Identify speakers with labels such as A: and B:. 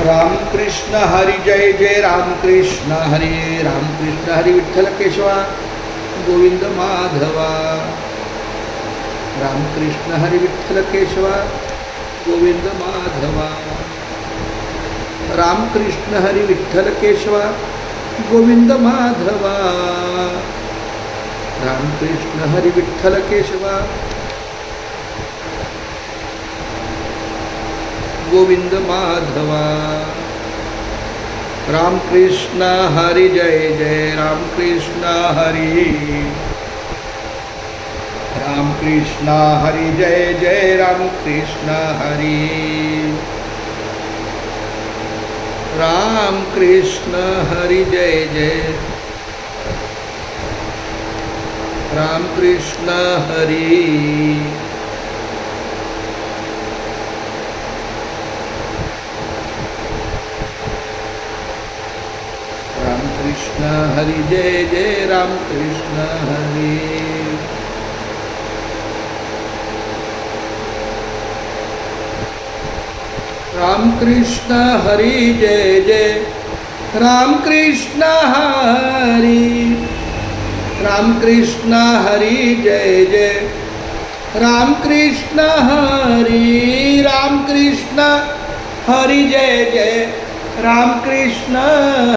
A: Ramakrishna Hari Jai Jai Ramakrishna Hari Ramakrishna Hari Vitthal Keshwa Govind Madhava Ramakrishna Hari Vitthal Keshwa Govind Madhava Ramakrishna Hari Vitthal Keshwa Govind Madhava Ramakrishna Hari Vitthal Keshwa Govind Madhava Ramakrishna Hari Jai Jai Ramakrishna Hari Ramakrishna Hari Jai Jai Ramakrishna Hari Ramakrishna Hari Jai Jai Ramakrishna Hari Ramakrishna Hari Jai Jai Ramakrishna Hari Ramakrishna Hari Jai Jai Ramakrishna Hari Ramakrishna Hari Jai Jai Ramakrishna Hari Ramakrishna Hari Jai Jai Ramakrishna